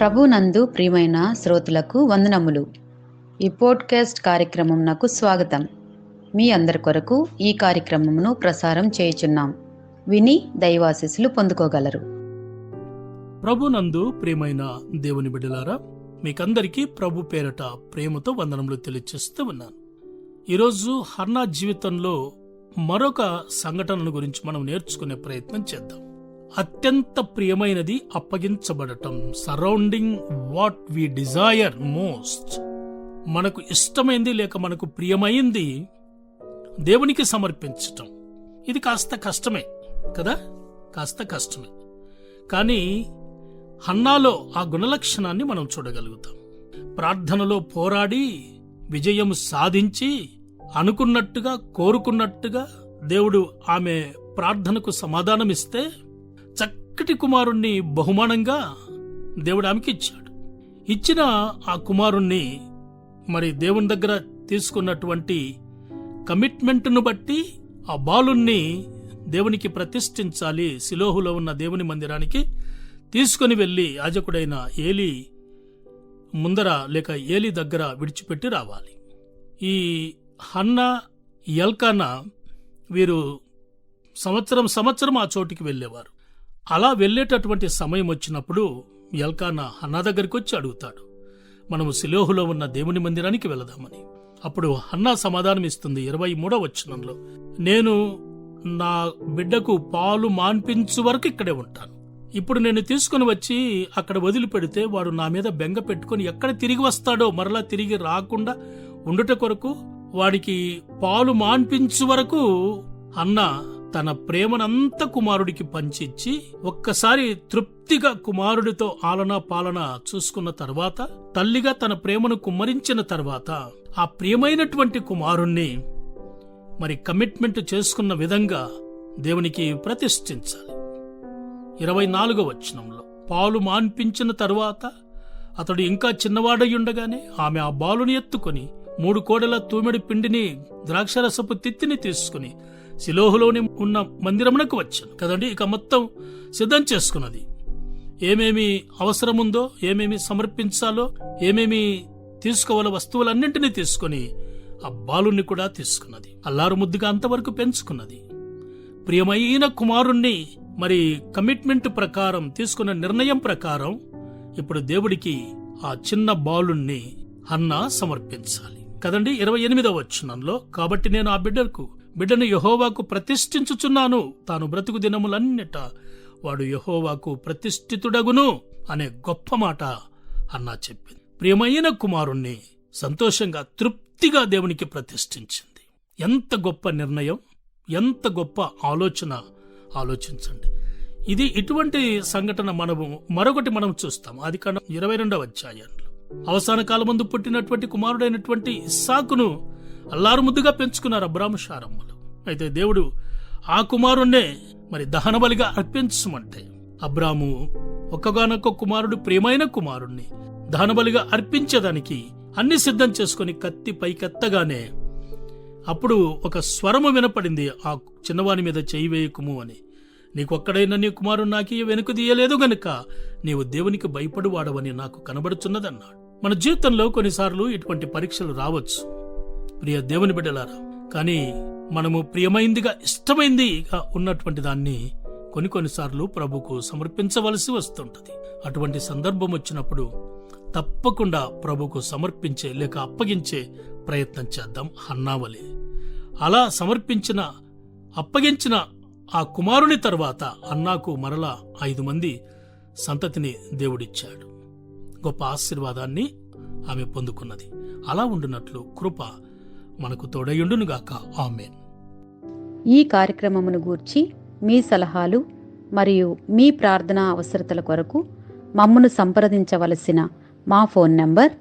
ప్రభునందు ప్రియమైన శ్రోతలకు వందనములు. ఈ పోడ్కాస్ట్ కార్యక్రమం నాకు స్వాగతం. మీ అందరి కొరకు ఈ కార్యక్రమమును ప్రసారం చేయుచున్నాం. విని దైవాశీస్సులు పొందుకోగలరు. ప్రభునందు ప్రియమైన దేవుని బిడ్డలారా, మీకందరికీ ప్రభు పేరట ప్రేమతో వందనములు తెలియజేస్తూ ఉన్నాను. ఈరోజు హన్నా జీవితంలో మరొక సంఘటనల గురించి మనం నేర్చుకునే ప్రయత్నం చేద్దాం. అత్యంత ప్రియమైనది అప్పగించబడటం. Surrounding what we desire most. మనకు ఇష్టమైంది లేక మనకు ప్రియమైంది దేవునికి సమర్పించటం. ఇది కాస్త కష్టమే కదా, కాస్త కష్టమే. కానీ హన్నాలో ఆ గుణలక్షణాన్ని మనం చూడగలుగుతాం. ప్రార్థనలో పోరాడి విజయం సాధించి అనుకున్నట్టుగా కోరుకున్నట్టుగా దేవుడు ఆమె ప్రార్థనకు సమాధానమిస్తే చక్కటి కుమారుణ్ణి బహుమానంగా దేవుడు ఆమెకి ఇచ్చాడు. ఇచ్చిన ఆ కుమారుణ్ణి మరి దేవుని దగ్గర తీసుకున్నటువంటి కమిట్మెంట్ను బట్టి ఆ బాలుణ్ణి దేవునికి ప్రతిష్ఠించాలి. సిలోహులో ఉన్న దేవుని మందిరానికి తీసుకుని వెళ్లి యాజకుడైన ఏలీ ముందర లేక ఏలీ దగ్గర విడిచిపెట్టి రావాలి. ఈ హన్నా ఎల్కానా వీరు సంవత్సరం ఆ చోటికి వెళ్ళేవారు. అలా వెళ్ళేటటువంటి సమయం వచ్చినప్పుడు ఎల్కానా హన్నా దగ్గరికి వచ్చి అడుగుతాడు, మనము సిలోహులో ఉన్న దేవుని మందిరానికి వెళదామని. అప్పుడు హన్నా సమాధానం ఇస్తుంది 23వ వచనంలో, నేను నా బిడ్డకు పాలు మాన్పించు వరకు ఇక్కడే ఉంటాను. ఇప్పుడు నేను తీసుకుని వచ్చి అక్కడ వదిలిపెడితే వాడు నా మీద బెంగ పెట్టుకుని ఎక్కడ తిరిగి వస్తాడో మరలా తిరిగి రాకుండా ఉండుట కొరకు వాడికి పాలు మాన్పించు వరకు అన్నా తన ప్రేమనంతా కుమారుడికి పంచిచ్చి ఒక్కసారి తృప్తిగా కుమారుడితో ఆలనా పాలన చూసుకున్న తర్వాత, తల్లిగా తన ప్రేమను కుమ్మరించిన తర్వాత ఆ ప్రియమైనటువంటి కుమారుణ్ణి మరి కమిట్మెంట్ చేసుకున్న విధంగా దేవునికి ప్రతిష్ఠించాలి. 24వ వచనంలో, పాలు మాన్పించిన తరువాత అతడు ఇంకా చిన్నవాడయ్యుండగానే ఆమె ఆ బాలుని ఎత్తుకొని 3 కోడెల తూమెడి పిండిని ద్రాక్షరసపు తిత్తిని తీసుకుని సిలోహులోని ఉన్న మందిరమునకు వచ్చాను కదండి. ఇక మొత్తం సిద్ధం చేసుకున్నది. ఏమేమి అవసరముందో, ఏమేమి సమర్పించాలో, ఏమేమి తీసుకోవాలో వస్తువులన్నింటినీ తీసుకుని ఆ బాలుణ్ణి కూడా తీసుకున్నది. అల్లారు ముద్దుగా అంతవరకు పెంచుకున్నది. ప్రియమైన కుమారుణ్ణి మరి కమిట్మెంట్ ప్రకారం తీసుకున్న నిర్ణయం ప్రకారం ఇప్పుడు దేవుడికి ఆ చిన్న బాలుణ్ణి హన్నా సమర్పించాలి కదండి. 28వ వచనంలో, కాబట్టి నేను ఆ బిడ్డను యెహోవాకు ప్రతిష్ఠించుచున్నాను, తాను బ్రతుకు దినములన్నిట వాడు యెహోవాకు ప్రతిష్ఠితుడగును అనే గొప్ప మాట హన్నా చెప్పింది. ప్రియమైన కుమారుణ్ణి సంతోషంగా తృప్తిగా దేవునికి ప్రతిష్ఠించింది. ఎంత గొప్ప నిర్ణయం, ఎంత గొప్ప ఆలోచన. ఆలోచించండి. ఇది ఇటువంటి సంఘటన మరొకటి మనం చూస్తాం. ఆదికాండం 22వ అధ్యాయంలో అవసాన కాలమందు పుట్టినటువంటి కుమారుడైనటువంటి ఇస్సాకును అల్లారు ముద్దుగా పెంచుకున్నారు అబ్రాము శారమ్మలు. అయితే దేవుడు ఆ కుమారుణ్ణే మరి దహనబలిగా అర్పించమంటే అబ్రాము ఒక్కగానొక్క కుమారుడు, ప్రియమైన కుమారుణ్ణి దహనబలిగా అర్పించేదానికి అన్ని సిద్ధం చేసుకుని కత్తి పైకెత్తగానే అప్పుడు ఒక స్వరము వినపడింది, ఆ చిన్నవాని మీద చేయి వేయకుము అని. నీకొక్కడైనా నీ కుమారుడు నాకి వెనుక తీయలేదు గనుక నీవు దేవునికి భయపడువాడవని నాకు కనబడుచున్నదన్నాడు. మన జీవితంలో కొన్నిసార్లు ఇటువంటి పరీక్షలు రావచ్చు ప్రియ దేవుని బిడ్డలారా. కానీ మనము ప్రియమైందిగా, ఇష్టమైందిగా ఉన్నటువంటి దాన్ని కొన్నిసార్లు ప్రభుకు సమర్పించవలసి వస్తుంటది. అటువంటి సందర్భం వచ్చినప్పుడు తప్పకుండా ప్రభుకు సమర్పించే లేక అప్పగించే ప్రయత్నం చేద్దాం. హన్నావలే అలా అప్పగించిన ఆ కుమారుని తర్వాత అన్నాకు మరలా 5 మంది సంతతిని దేవుడిచ్చాడు. గొప్ప ఆశీర్వాదాన్ని ఆమె పొందుకున్నది. అలా ఉండునట్లు కృప మనకు తోడయుండునుగాక. ఆమేన్. ఈ కార్యక్రమమును గూర్చి మీ సలహాలు మరియు మీ ప్రార్థనా అవసరతల కొరకు మమ్మను సంప్రదించవలసిన మా ఫోన్ నంబర్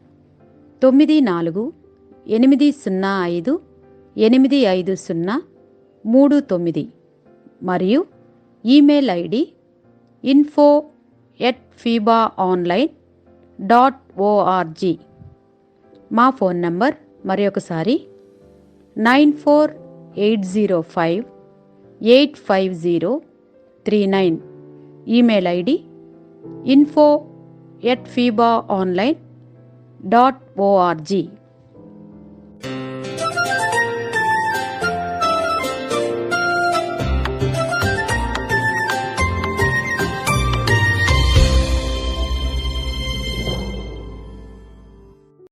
944585085039 మరియు ఈమెయిల్ ఐడి info@fibaonline.org. మా ఫోన్ నంబర్ మరొకసారి 9480585039. Email ID info @fibaonline.org.